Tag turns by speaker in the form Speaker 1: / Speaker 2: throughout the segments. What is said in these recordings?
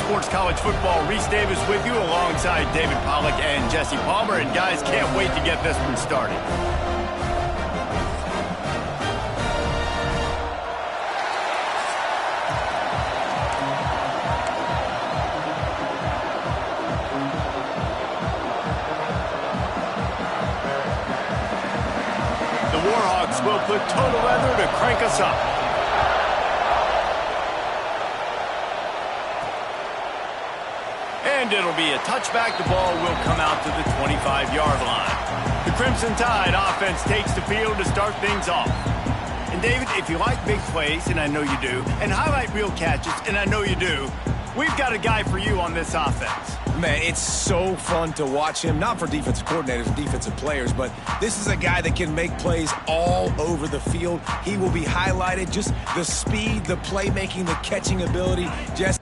Speaker 1: Sports College Football. Reese Davis with you alongside David Pollack and Jesse Palmer. And guys, can't wait to get this one started. The Warhawks will put total leather to crank us up. And it'll be a touchback. The ball will come out to the 25-yard line. The Crimson Tide offense takes the field to start things off. And David, if you like big plays, and I know you do, and highlight reel catches, and I know you do, we've got a guy for you on this offense.
Speaker 2: Man, it's so fun to watch him, not for defensive coordinators, defensive players, but this is a guy that can make plays all over the field. He will be highlighted, just the speed, the playmaking, the catching ability, just...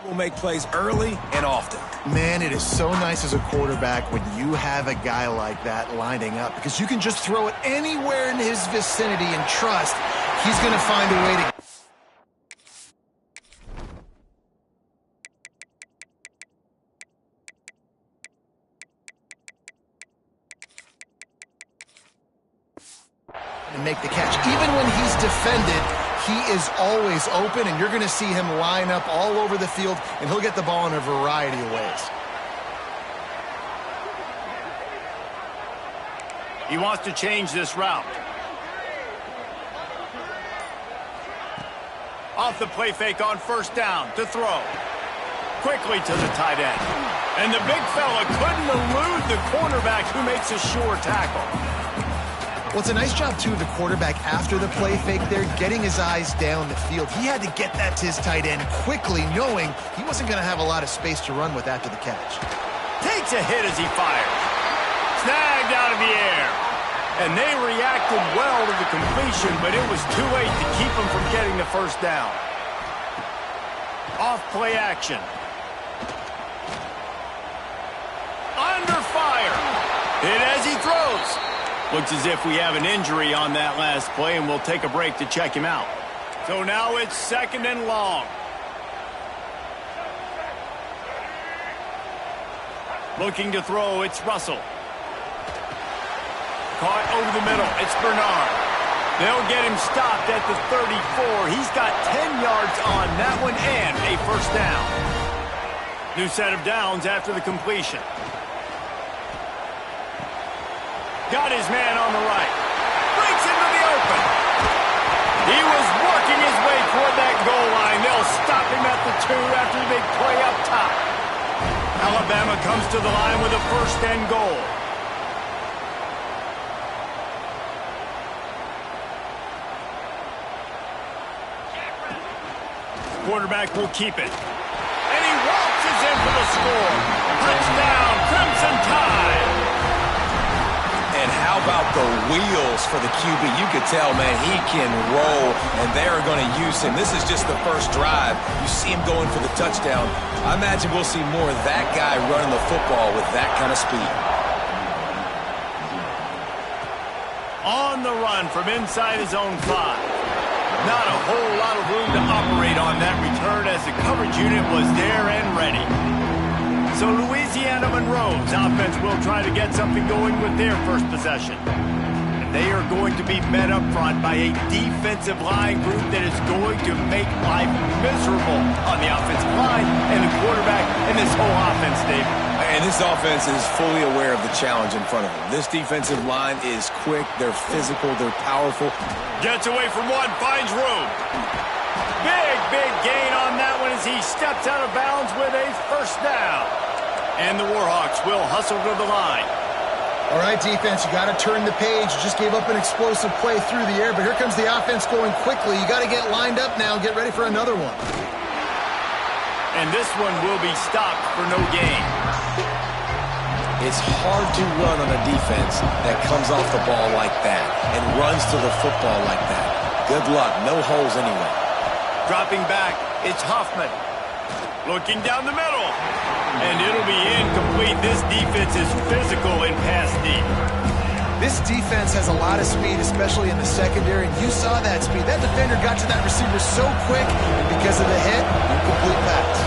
Speaker 2: will make plays early and often.
Speaker 3: Man, it is so nice as a quarterback when you have a guy like that lining up, because you can just throw it anywhere in his vicinity and trust he's going to find a way to... and make the catch. Even when he's defended, he is always open, and you're going to see him line up all over the field, and he'll get the ball in a variety of ways.
Speaker 1: He wants to change this route. Off the play fake on first down to throw. Quickly to the tight end. And the big fella couldn't elude the cornerback who makes a sure tackle.
Speaker 3: Well, it's a nice job, too, of the quarterback after the play fake there, getting his eyes down the field. He had to get that to his tight end quickly, knowing he wasn't going to have a lot of space to run with after the catch.
Speaker 1: Takes a hit as he fires. Snagged out of the air. And they reacted well to the completion, but it was too late to keep him from getting the first down. Off play action. Under fire. Hit as he throws. Looks as if we have an injury on that last play, and we'll take a break to check him out. So now it's 2nd and long. Looking to throw, it's Russell. Caught over the middle, it's Bernard. They'll get him stopped at the 34. He's got 10 yards on that one and a first down. New set of downs after the completion. Got his man on the right. Breaks into the open. He was working his way toward that goal line. They'll stop him at the 2 after the big play up top. Alabama comes to the line with a 1st and goal. Quarterback will keep it. And he waltzes in for the score. Touchdown, Crimson Tide.
Speaker 2: And how about the wheels for the QB? You could tell, man, he can roll, and they're going to use him. This is just the first drive. You see him going for the touchdown. I imagine we'll see more of that guy running the football with that kind of speed.
Speaker 1: On the run from inside his own 5. Not a whole lot of room to operate on that return as the coverage unit was there and ready. So Louisiana Monroe's offense will try to get something going with their first possession. And they are going to be met up front by a defensive line group that is going to make life miserable on the offensive line and the quarterback and this whole offense, Dave.
Speaker 2: And this offense is fully aware of the challenge in front of them. This defensive line is quick, they're physical, they're powerful.
Speaker 1: Gets away from one, finds room. Big gain on that one as he steps out of bounds with a first down. And the Warhawks will hustle to the line.
Speaker 3: All right, defense, you got to turn the page. You just gave up an explosive play through the air, but here comes the offense going quickly. You got to get lined up now and get ready for another one.
Speaker 1: And this one will be stopped for no gain.
Speaker 2: It's hard to run on a defense that comes off the ball like that and runs to the football like that. Good luck. No holes anyway.
Speaker 1: Dropping back, it's Hoffman. Looking down the middle. And it'll be incomplete. This defense is physical in pass deep.
Speaker 3: This defense has a lot of speed, especially in the secondary, and you saw that speed. That defender got to that receiver so quick, and because of the hit, incomplete pass.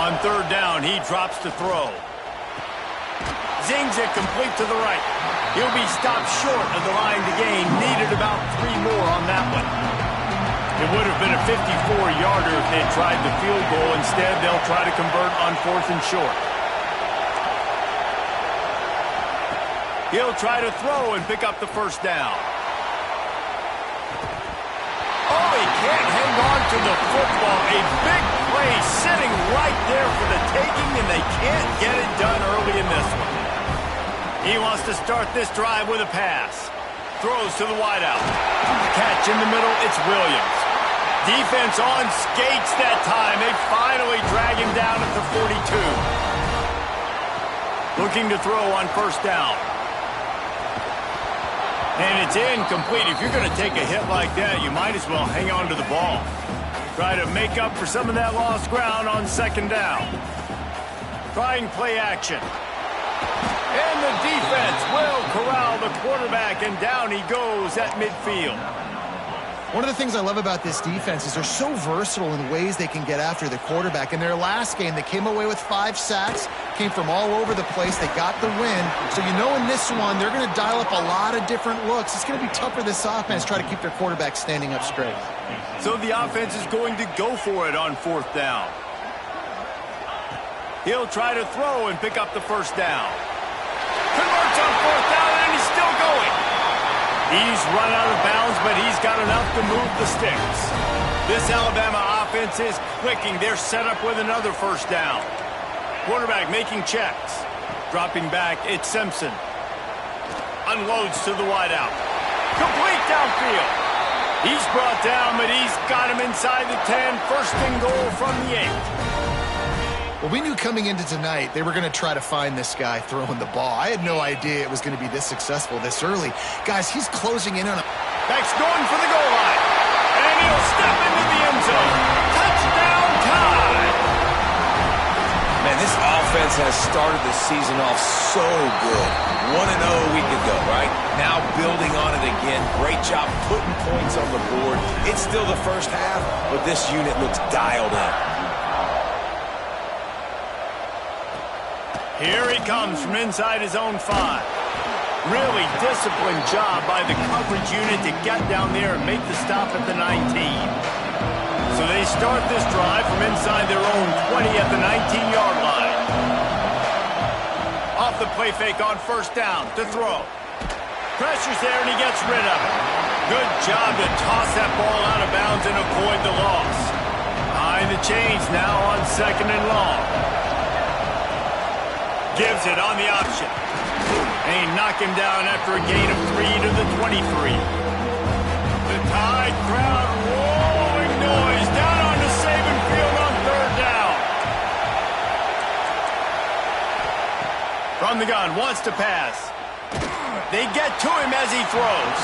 Speaker 1: On third down, he drops to throw. Zings it complete to the right. He'll be stopped short of the line to gain. Needed about 3 more on that one. It would have been a 54-yarder if they tried the field goal. Instead, they'll try to convert on 4th and short. He'll try to throw and pick up the first down. Oh, he can't hang on to the football. A big play sitting right there for the taking, and they can't get it done early in this one. He wants to start this drive with a pass. Throws to the wideout. Catch in the middle, it's Williams. Defense on skates that time. They finally drag him down at the 42. Looking to throw on first down. And it's incomplete. If you're going to take a hit like that, you might as well hang on to the ball. Try to make up for some of that lost ground on second down. Trying play action. And the defense will corral the quarterback, and down he goes at midfield.
Speaker 3: One of the things I love about this defense is they're so versatile in the ways they can get after the quarterback. In their last game, they came away with 5 sacks, came from all over the place. They got the win. So you know in this one, they're going to dial up a lot of different looks. It's going to be tough for this offense to try to keep their quarterback standing up straight.
Speaker 1: So the offense is going to go for it on 4th down. He'll try to throw and pick up the first down. Converts on 4th down, and he's still going. He's run out of bounds, but he's got enough to move the sticks. This Alabama offense is clicking. They're set up with another first down. Quarterback making checks. Dropping back, it's Simpson. Unloads to the wideout. Complete downfield. He's brought down, but he's got him inside the 10. First and goal from the 8.
Speaker 3: Well, we knew coming into tonight they were going to try to find this guy throwing the ball. I had no idea it was going to be this successful this early. Guys, he's closing in on a...
Speaker 1: Back's going for the goal line. And he'll step into the end zone. Touchdown time.
Speaker 2: Man, this offense has started the season off so good. 1-0 a week ago, right? Now building on it again. Great job putting points on the board. It's still the first half, but this unit looks dialed in.
Speaker 1: Here he comes from inside his own 5. Really disciplined job by the coverage unit to get down there and make the stop at the 19. So they start this drive from inside their own 20 at the 19-yard line. Off the play fake on first down to throw. Pressure's there and he gets rid of it. Good job to toss that ball out of bounds and avoid the loss. Behind the chains now on 2nd and long. Gives it on the option. And he knocked him down after a gain of 3 to the 23. The Tide crowd rolling noise down onto Saban Field on 3rd down. From the gun, wants to pass. They get to him as he throws.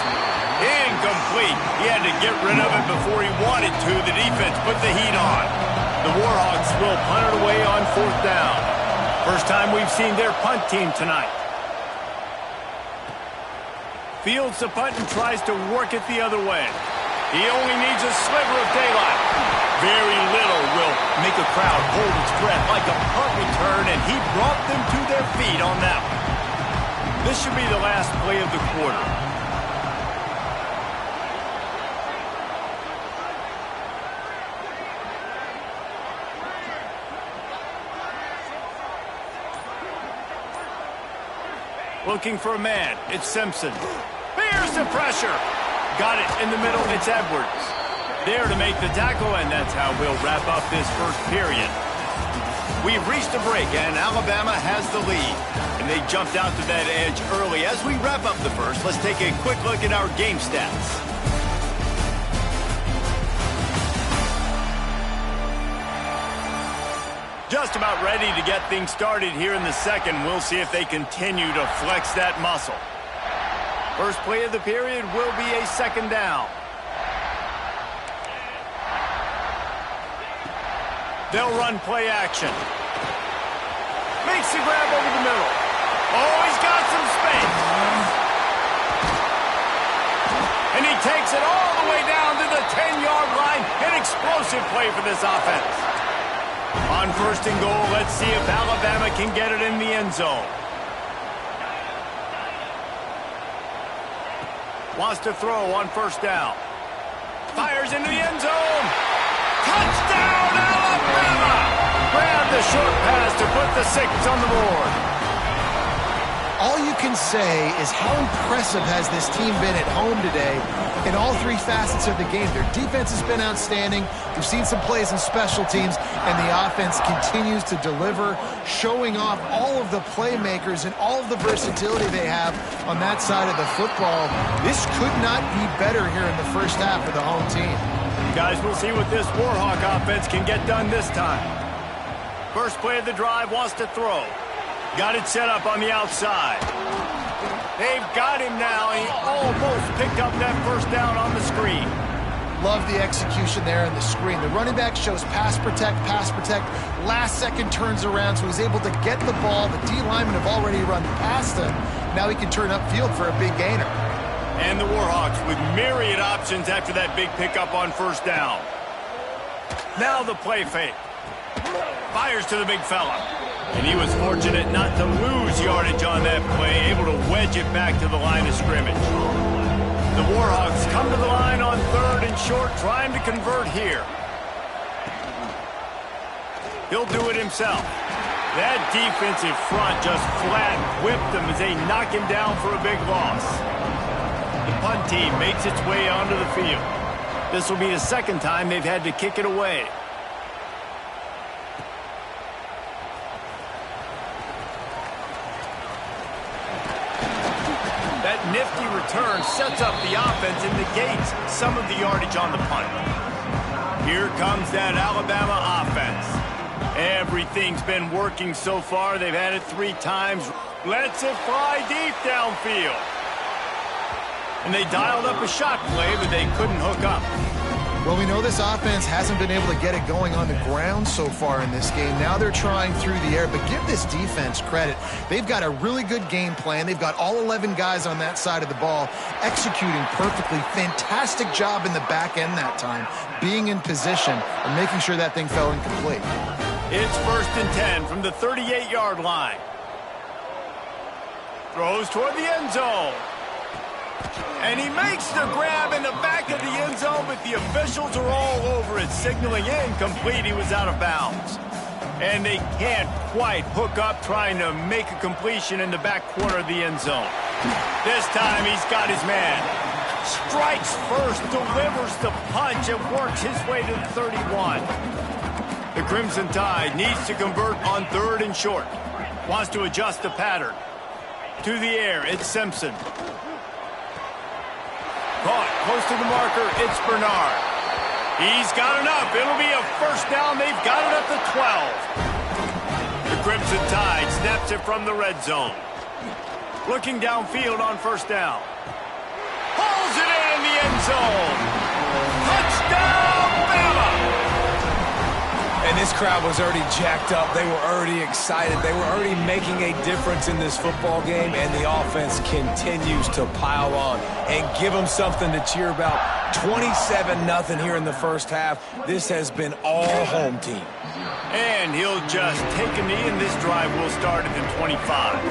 Speaker 1: Incomplete. He had to get rid of it before he wanted to. The defense put the heat on. The Warhawks will punt it away on 4th down. First time we've seen their punt team tonight. Fields the punt and tries to work it the other way. He only needs a sliver of daylight. Very little will make a crowd hold its breath like a punt return, and he brought them to their feet on that one. This should be the last play of the quarter. Looking for a man. It's Simpson. Here's the pressure. Got it in the middle. It's Edwards. There to make the tackle, and that's how we'll wrap up this first period. We've reached a break, and Alabama has the lead. And they jumped out to that edge early. As we wrap up the first, let's take a quick look at our game stats. Just about ready to get things started here in the second. We'll see if they continue to flex that muscle. First play of the period will be a second down. They'll run play action. Makes the grab over the middle. Oh, he's got some space. And he takes it all the way down to the 10-yard line. An explosive play for this offense. On first and goal, let's see if Alabama can get it in the end zone. Wants to throw on first down. Fires into the end zone. Touchdown, Alabama! Grab the short pass to put the 6 on the board.
Speaker 3: All you can say is how impressive has this team been at home today in all three facets of the game. Their defense has been outstanding. We've seen some plays in special teams, and the offense continues to deliver, showing off all of the playmakers and all of the versatility they have on that side of the football. This could not be better here in the first half for the home team.
Speaker 1: Guys, we'll see what this Warhawk offense can get done this time. First play of the drive, wants to throw. Got it set up on the outside. They've got him now. He almost picked up that first down on the screen.
Speaker 3: Love the execution there on the screen. The running back shows pass protect, last second turns around, so he's able to get the ball. The D linemen have already run past him. Now he can turn upfield for a big gainer.
Speaker 1: And the Warhawks with myriad options after that big pickup on first down. Now the play fake. Fires to the big fella. And he was fortunate not to lose yardage on that play, able to wedge it back to the line of scrimmage. The Warhawks come to the line on third and short, trying to convert here. He'll do it himself. That defensive front just flat whipped him as they knock him down for a big loss. The punt team makes its way onto the field. This will be the second time they've had to kick it away. That nifty return sets up the offense and negates some of the yardage on the punt. Here comes that Alabama offense. Everything's been working so far. They've had it 3 times. Lets it fly deep downfield. And they dialed up a shot play, but they couldn't hook up.
Speaker 3: Well, we know this offense hasn't been able to get it going on the ground so far in this game. Now they're trying through the air, but give this defense credit. They've got a really good game plan. They've got all 11 guys on that side of the ball executing perfectly. Fantastic job in the back end that time, being in position and making sure that thing fell incomplete.
Speaker 1: It's first and 10 from the 38-yard line. Throws toward the end zone. And he makes the grab in the back of the end zone, but the officials are all over it, signaling incomplete. He was out of bounds. And they can't quite hook up trying to make a completion in the back corner of the end zone. This time he's got his man. Strikes first, delivers the punch, and works his way to the 31. The Crimson Tide needs to convert on third and short. Wants to adjust the pattern. To the air, it's Simpson. Caught close to the marker, it's Bernard. He's got enough. It'll be a first down. They've got it at the 12. The Crimson Tide snaps it from the red zone. Looking downfield on first down. Pulls it in the end zone. Touchdown, Bama!
Speaker 2: And this crowd was already jacked up. They were already excited. They were already making a difference in this football game, and the offense continues to pile on and give them something to cheer about. 27-0 here in the first half. This has been all home team.
Speaker 1: And he'll just take a knee, and this drive will start at the 25.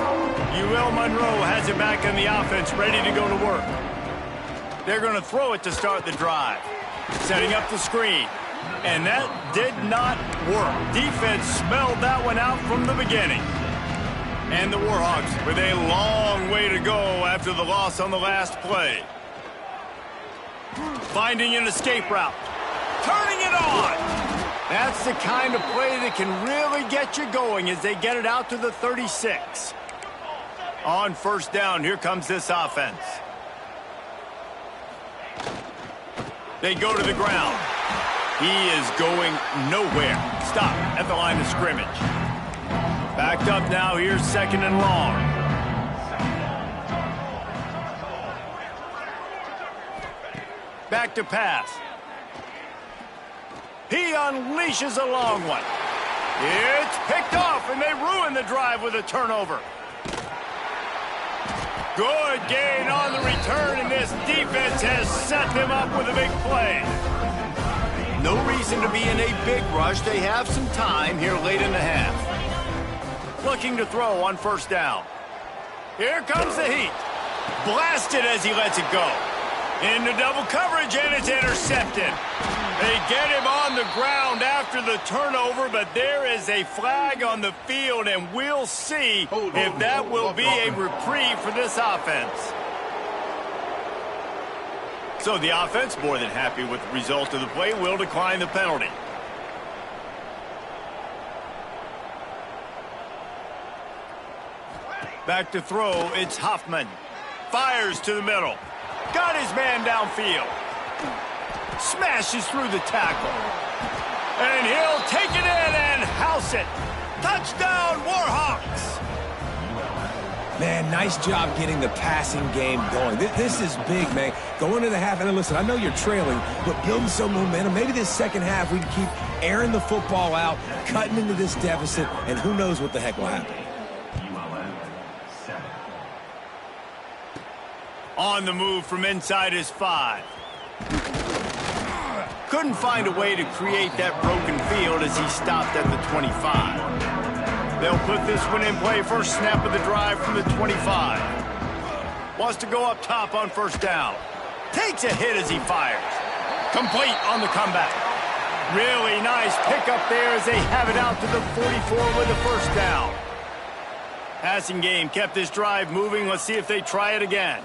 Speaker 1: Monroe has it back on the offense, ready to go to work. They're going to throw it to start the drive. Setting up the screen. And that did not work. Defense smelled that one out from the beginning. And the Warhawks with a long way to go after the loss on the last play. Finding an escape route. Turning it on. That's the kind of play that can really get you going as they get it out to the 36. On first down, here comes this offense. They go to the ground. He is going nowhere. Stop at the line of scrimmage. Backed up now, here's second and long. Back to pass. He unleashes a long one. It's picked off, and they ruin the drive with a turnover. Good gain on the return, and this defense has set them up with a big play. No reason to be in a big rush. They have some time here late in the half. Looking to throw on first down. Here comes the heat. Blasted as he lets it go. Into double coverage, and it's intercepted. They get him on the ground after the turnover, but there is a flag on the field, and we'll see if that will be a reprieve for this offense. So the offense, more than happy with the result of the play, will decline the penalty. Back to throw, it's Hoffman. Fires to the middle. Got his man downfield. Smashes through the tackle. And he'll take it in and house it. Touchdown, Warhawks!
Speaker 2: Man, nice job getting the passing game going. This is big, man. Going into the half, and listen, I know you're trailing, but building some momentum. Maybe this second half we can keep airing the football out, cutting into this deficit, and who knows what the heck will happen.
Speaker 1: On the move from inside his 5. Couldn't find a way to create that broken field as he stopped at the 25. They'll put this one in play. First snap of the drive from the 25. Wants to go up top on first down. Takes a hit as he fires. Complete on the comeback. Really nice pickup there as they have it out to the 44 with the first down. Passing game kept this drive moving. Let's see if they try it again.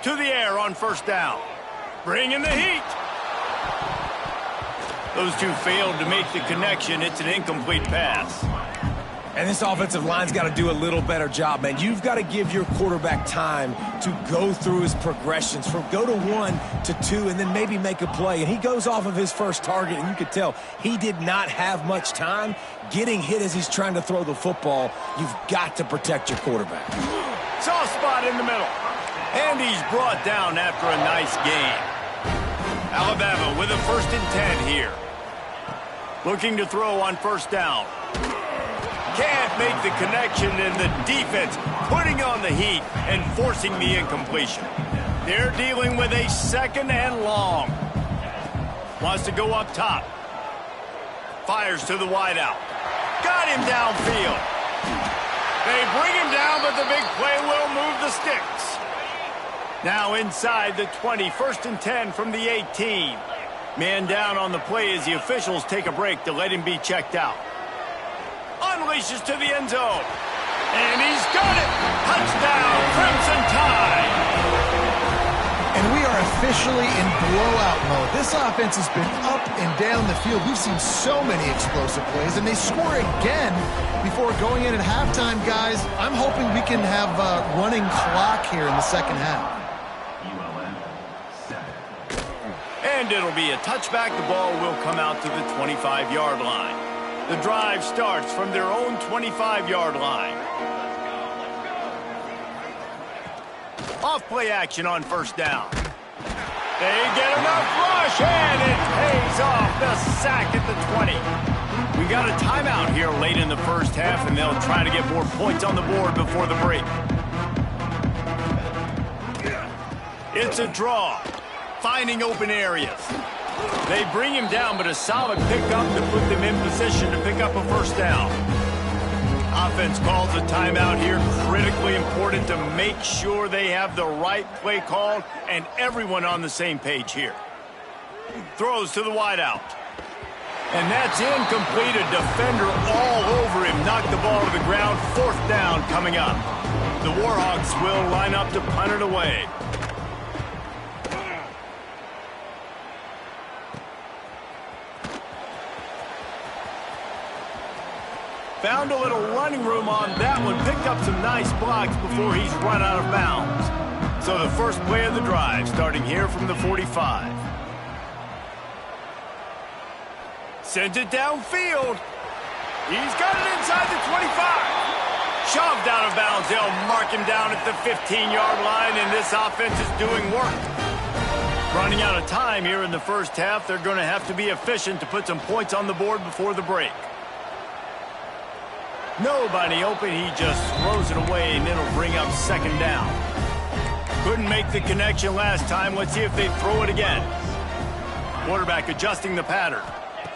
Speaker 1: To the air on first down. Bring in the heat. Those two failed to make the connection. It's an incomplete pass.
Speaker 2: And this offensive line's got to do a little better job, man. You've got to give your quarterback time to go through his progressions from go to 1 to 2 and then maybe make a play. And he goes off of his first target, and you could tell he did not have much time getting hit as he's trying to throw the football. You've got to protect your quarterback.
Speaker 1: Soft spot in the middle. And he's brought down after a nice gain. Alabama with a 1st and 10 here. Looking to throw on first down. Can't make the connection, and the defense putting on the heat and forcing the incompletion. They're dealing with a 2nd and long. Wants to go up top. Fires to the wideout. Got him downfield. They bring him down, but the big play will move the sticks. Now inside the 20, 1st and 10 from the 18. Man down on the play as the officials take a break to let him be checked out. Unleashes to the end zone. And he's got it. Touchdown, Crimson Tide.
Speaker 3: And we are officially in blowout mode. This offense has been up and down the field. We've seen so many explosive plays, and they score again before going in at halftime, guys. I'm hoping we can have a running clock here in the second half.
Speaker 1: And it'll be a touchback. The ball will come out to the 25-yard line. The drive starts from their own 25-yard line. Off play action on first down. They get enough rush, and it pays off the sack at the 20. We got a timeout here late in the first half, and they'll try to get more points on the board before the break. It's a draw. Finding open areas. They bring him down, but a solid pickup to put them in position to pick up a first down. Offense calls a timeout here. Critically important to make sure they have the right play called and everyone on the same page here. Throws to the wideout. And that's incomplete. A defender all over him. Knocked the ball to the ground. 4th down coming up. The Warhawks will line up to punt it away. Found a little running room on that one. Picked up some nice blocks before he's run out of bounds. So the first play of the drive, starting here from the 45. Sends it downfield. He's got it inside the 25. Shoved out of bounds. They'll mark him down at the 15-yard line, and this offense is doing work. Running out of time here in the first half. They're going to have to be efficient to put some points on the board before the break. Nobody open. He just throws it away, and it'll bring up second down. Couldn't make the connection last time. Let's see if they throw it again. Quarterback adjusting the pattern.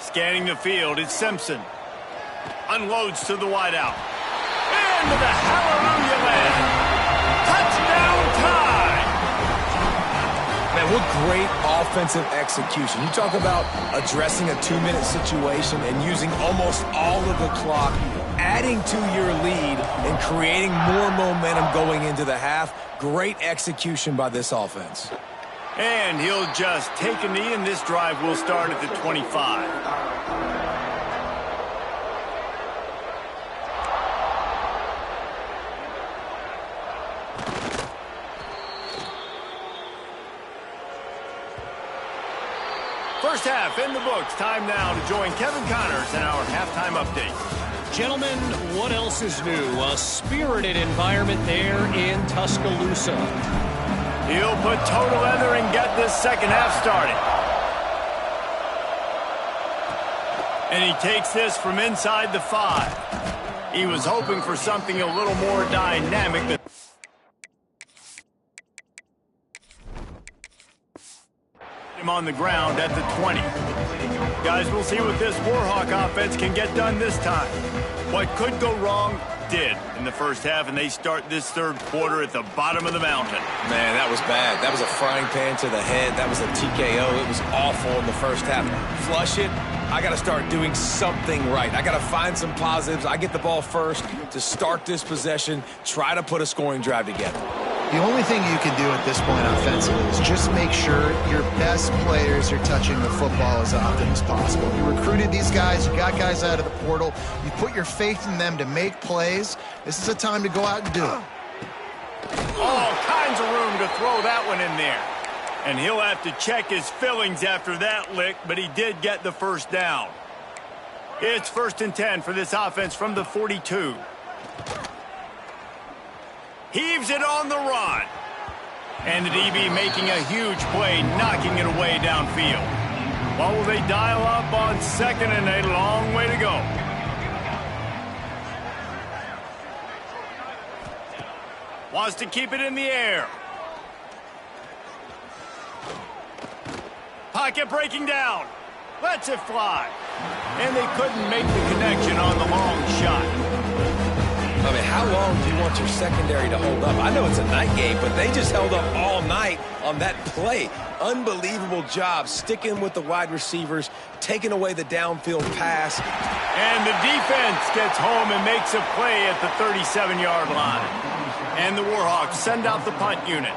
Speaker 1: Scanning the field. It's Simpson. Unloads to the wideout. Into the hallelujah land. Touchdown time.
Speaker 2: Man, what great offensive execution. You talk about addressing a 2-minute situation and using almost all of the clock, adding to your lead and creating more momentum going into the half. Great execution by this offense.
Speaker 1: And he'll just take a knee, and this drive will start at the 25. First half in the books. Time now to join Kevin Connors in our halftime update.
Speaker 4: Gentlemen, what else is new? A spirited environment there in Tuscaloosa.
Speaker 1: He'll put toe to leather and get this second half started. And he takes this from inside the 5. He was hoping for something a little more dynamic than him on the ground at the 20. Guys, we'll see what this Warhawk offense can get done this time. What could go wrong did in the first half, and they start this third quarter at the bottom of the mountain.
Speaker 2: Man, that was bad. That was a frying pan to the head. That was a TKO. It was awful in the first half. Flush it. I got to start doing something right. I got to find some positives. I get the ball first to start this possession, try to put a scoring drive together.
Speaker 3: The only thing you can do at this point offensively is just make sure your best players are touching the football as often as possible. You recruited these guys. You got guys out of the portal. You put your faith in them to make plays. This is a time to go out and do it.
Speaker 1: All kinds of room to throw that one in there. And he'll have to check his fillings after that lick, but he did get the first down. It's 1st and 10 for this offense from the 42. Heaves it on the run. And the DB making a huge play, knocking it away downfield. What will they dial up on second, and a long way to go. Wants to keep it in the air. Pocket breaking down. Lets it fly. And they couldn't make the connection on the long shot.
Speaker 2: I mean, how long do you want your secondary to hold up? I know it's a night game, but they just held up all night on that play. Unbelievable job sticking with the wide receivers, taking away the downfield pass.
Speaker 1: And the defense gets home and makes a play at the 37-yard line. And the Warhawks send out the punt unit.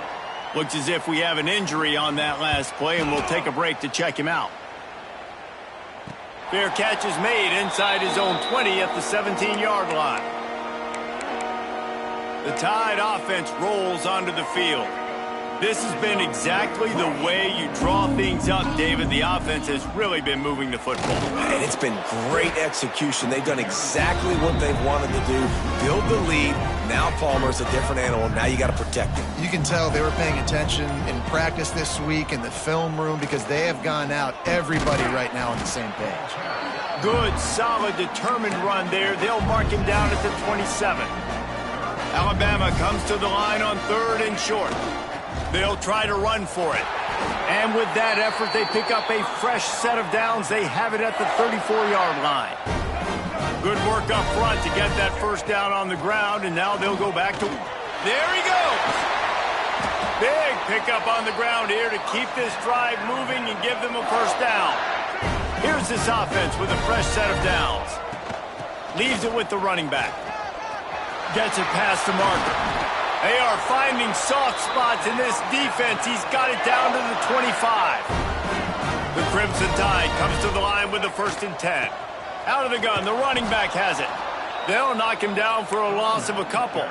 Speaker 1: Looks as if we have an injury on that last play, and we'll take a break to check him out. Fair catch is made inside his own 20 at the 17-yard line. The Tide offense rolls onto the field. This has been exactly the way you draw things up, David. The offense has really been moving the football.
Speaker 2: And it's been great execution. They've done exactly what they've wanted to do. Build the lead. Now Palmer's a different animal. Now you got to protect him.
Speaker 3: You can tell they were paying attention in practice this week in the film room because they have gone out, everybody right now on the same page.
Speaker 1: Good, solid, determined run there. They'll mark him down at the 27. Alabama comes to the line on 3rd and short. They'll try to run for it. And with that effort, they pick up a fresh set of downs. They have it at the 34-yard line. Good work up front to get that first down on the ground, and now they'll go back to... There he goes! Big pickup on the ground here to keep this drive moving and give them a first down. Here's this offense with a fresh set of downs. Leaves it with the running back. Gets it past the marker. They are finding soft spots in this defense. He's got it down to the 25. The Crimson Tide comes to the line with the 1st and 10. Out of the gun, the running back has it. They'll knock him down for a loss of a couple.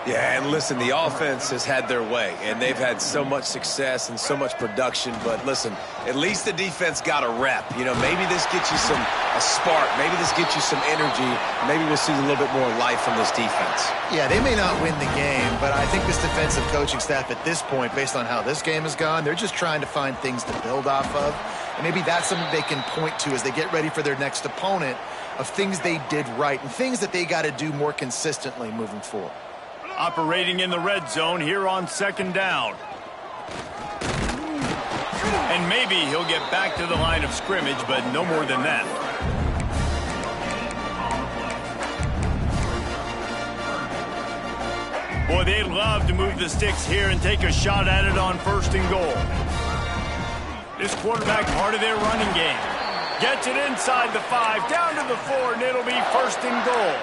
Speaker 2: Yeah, and listen, the offense has had their way, and they've had so much success and so much production. But listen, at least the defense got a rep. You know, maybe this gets you a spark. Maybe this gets you some energy. Maybe we'll see a little bit more life from this defense.
Speaker 3: Yeah, they may not win the game, but I think this defensive coaching staff at this point, based on how this game has gone, they're just trying to find things to build off of. And maybe that's something they can point to as they get ready for their next opponent, of things they did right and things that they got to do more consistently moving forward.
Speaker 1: Operating in the red zone here on second down. And maybe he'll get back to the line of scrimmage, but no more than that. Boy, they'd love to move the sticks here and take a shot at it on first and goal. This quarterback, part of their running game. Gets it inside the 5, down to the 4, and it'll be first and goal.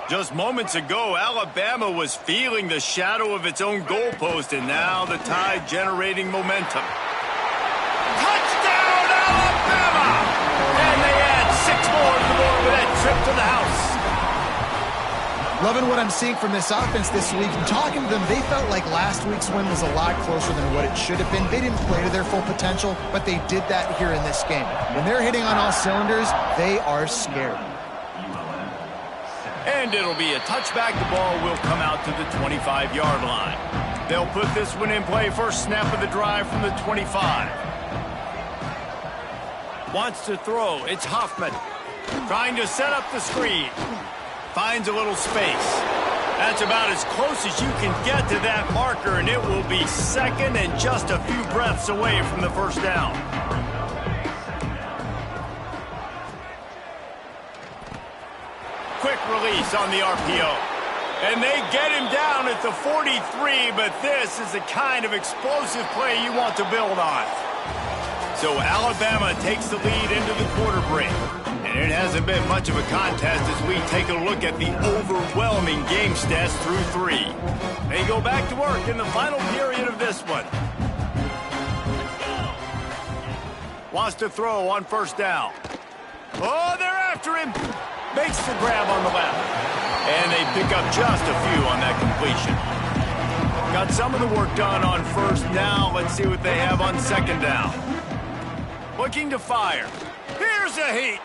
Speaker 1: Just moments ago, Alabama was feeling the shadow of its own goalpost, and now the Tide generating momentum. Touchdown, Alabama! And they add 6 more to the board with that trip to the house.
Speaker 3: Loving what I'm seeing from this offense this week. And talking to them, they felt like last week's win was a lot closer than what it should have been. They didn't play to their full potential, but they did that here in this game. When they're hitting on all cylinders, they are scared.
Speaker 1: And it'll be a touchback. The ball will come out to the 25-yard line. They'll put this one in play. First snap of the drive from the 25. Wants to throw. It's Hoffman. Trying to set up the screen. Finds a little space. That's about as close as you can get to that marker, and it will be second and just a few breaths away from the first down. Quick release on the RPO. And they get him down at the 43, but this is the kind of explosive play you want to build on. So Alabama takes the lead into the quarter break. And it hasn't been much of a contest as we take a look at the overwhelming game stats through 3. They go back to work in the final period of this one. Wants to throw on first down. Oh, they're after him. Makes the grab on the left. And they pick up just a few on that completion. Got some of the work done on first. Now let's see what they have on second down. Looking to fire. Here's a heat.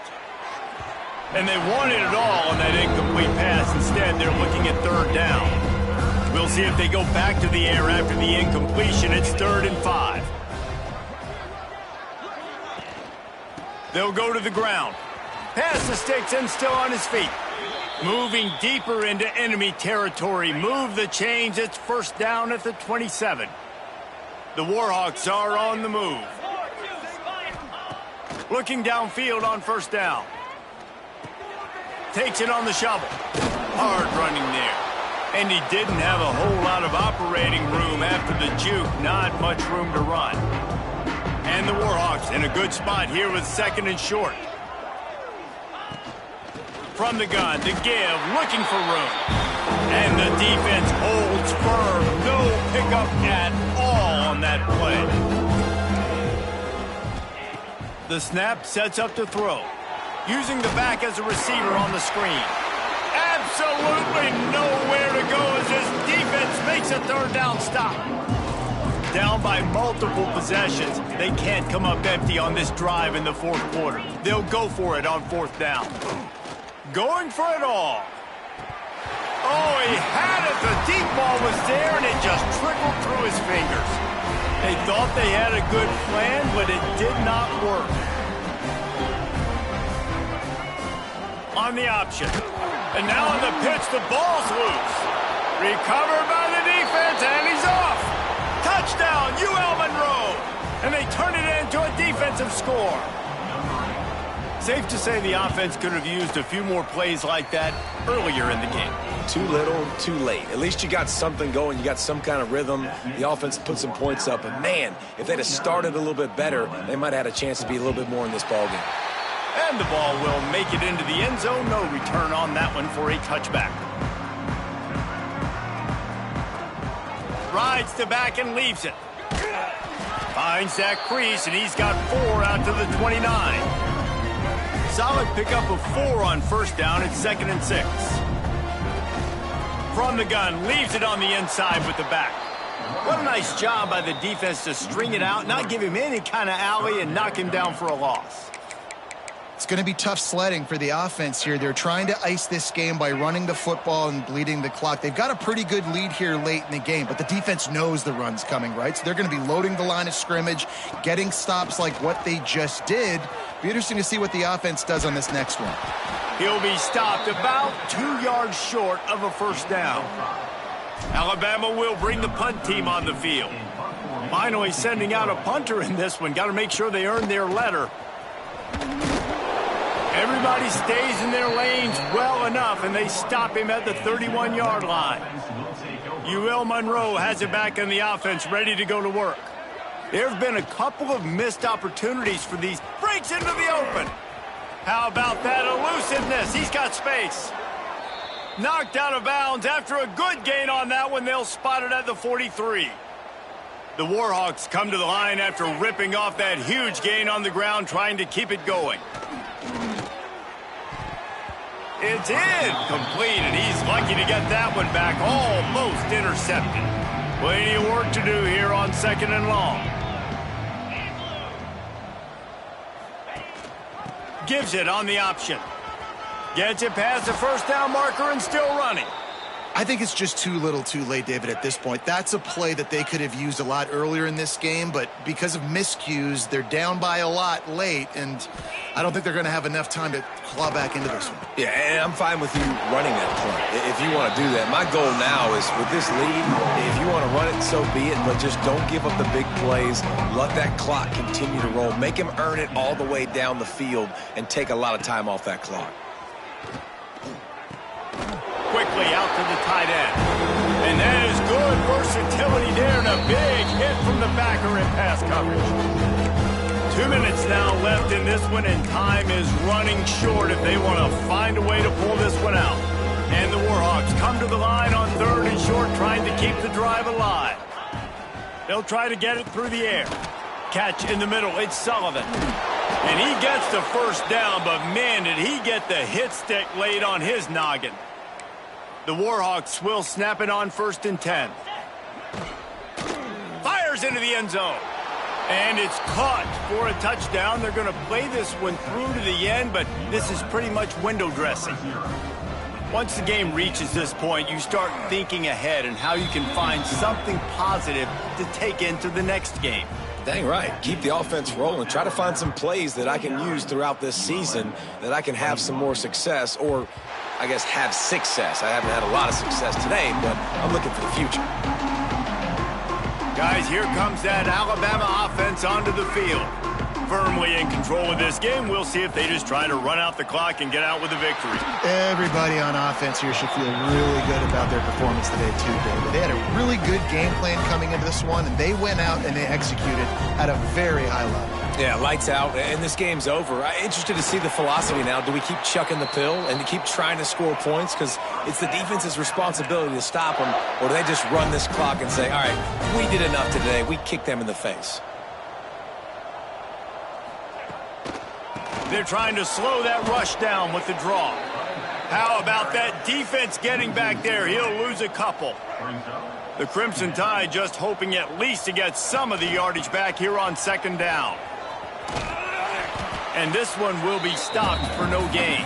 Speaker 1: And they wanted it all on that incomplete pass. Instead, they're looking at third down. We'll see if they go back to the air after the incompletion. It's 3rd and 5. They'll go to the ground. Pass the sticks and still on his feet. Moving deeper into enemy territory. Move the chains. It's first down at the 27. The Warhawks are on the move. Looking downfield on first down. Takes it on the shovel. Hard running there. And he didn't have a whole lot of operating room after the juke. Not much room to run. And the Warhawks in a good spot here with second and short. From the gun to give, looking for room. And the defense holds firm. No pickup at all on that play. The snap sets up to throw. Using the back as a receiver on the screen. Absolutely nowhere to go as this defense makes a third down stop. Down by multiple possessions. They can't come up empty on this drive in the fourth quarter. They'll go for it on fourth down. Going for it all. Oh, he had it. The deep ball was there, and it just trickled through his fingers. They thought they had a good plan, but it did not work. On the option. And now on the pitch, the ball's loose. Recovered by the defense, and he's off. Touchdown, UL Monroe. And they turn it into a defensive score. Safe to say the offense could have used a few more plays like that earlier in the game.
Speaker 2: Too little, too late. At least you got something going. You got some kind of rhythm. The offense put some points up. And, man, if they'd have started a little bit better, they might have had a chance to be a little bit more in this ballgame.
Speaker 1: And the ball will make it into the end zone. No return on that one for a touchback. Rides to back and leaves it. Finds that crease, and he's got 4 out to the 29. solid pickup of 4 on first down at 2nd and 6. From the gun, leaves it on the inside with the back. What a nice job by the defense to string it out, not give him any kind of alley, and knock him down for a loss.
Speaker 3: It's going to be tough sledding for the offense here. They're trying to ice this game by running the football and bleeding the clock. They've got a pretty good lead here late in the game, but the defense knows the run's coming, right? So they're going to be loading the line of scrimmage, getting stops like what they just did. Be interesting to see what the offense does on this next one.
Speaker 1: He'll be stopped about 2 yards short of a first down. Alabama will bring the punt team on the field. Finally sending out a punter in this one. Got to make sure they earn their letter. Everybody stays in their lanes well enough, and they stop him at the 31-yard line. UL Monroe has it back in the offense, ready to go to work. There have been a couple of missed opportunities for these. Breaks into the open. How about that elusiveness? He's got space. Knocked out of bounds after a good gain on that one. They'll spot it at the 43. The Warhawks come to the line after ripping off that huge gain on the ground, trying to keep it going. It's incomplete, and he's lucky to get that one back, almost intercepted. Plenty of work to do here on 2nd and long. Gives it on the option. Gets it past the first down marker and still running.
Speaker 3: I think it's just too little too late, David, at this point. That's a play that they could have used a lot earlier in this game, but because of miscues, they're down by a lot late, and I don't think they're going to have enough time to claw back into this one.
Speaker 2: Yeah, and I'm fine with you running that play if you want to do that. My goal now is with this lead, if you want to run it, so be it, but just don't give up the big plays. Let that clock continue to roll. Make him earn it all the way down the field and take a lot of time off that clock.
Speaker 1: Quickly out to the tight end. And that is good versatility there, and a big hit from the backer in pass coverage. 2 minutes now left in this one, and time is running short if they want to find a way to pull this one out. And the Warhawks come to the line on 3rd and short, trying to keep the drive alive. They'll try to get it through the air. Catch in the middle, it's Sullivan. And he gets the first down, but man, did he get the hit stick laid on his noggin. The Warhawks will snap it on 1st and 10. Fires into the end zone. And it's caught for a touchdown. They're going to play this one through to the end, but this is pretty much window dressing. Once the game reaches this point, you start thinking ahead and how you can find something positive to take into the next game.
Speaker 2: Dang right. Keep the offense rolling. Try to find some plays that I can use throughout this season that I can have some more success, or I guess have success. I haven't had a lot of success today, but I'm looking for the future.
Speaker 1: Guys, here comes that Alabama offense onto the field. Firmly in control of this game. We'll see if they just try to run out the clock and get out with a victory.
Speaker 3: Everybody on offense here should feel really good about their performance today, too, David. They had a really good game plan coming into this one, and they went out and they executed at a very high level.
Speaker 2: Yeah, lights out, and this game's over. I'm interested to see the philosophy now. Do we keep chucking the pill and keep trying to score points because it's the defense's responsibility to stop them, or do they just run this clock and say, all right, we did enough today. We kicked them in the face.
Speaker 1: They're trying to slow that rush down with the draw. How about that defense getting back there? He'll lose a couple. The Crimson Tide just hoping at least to get some of the yardage back here on 2nd down. And this one will be stopped for no gain.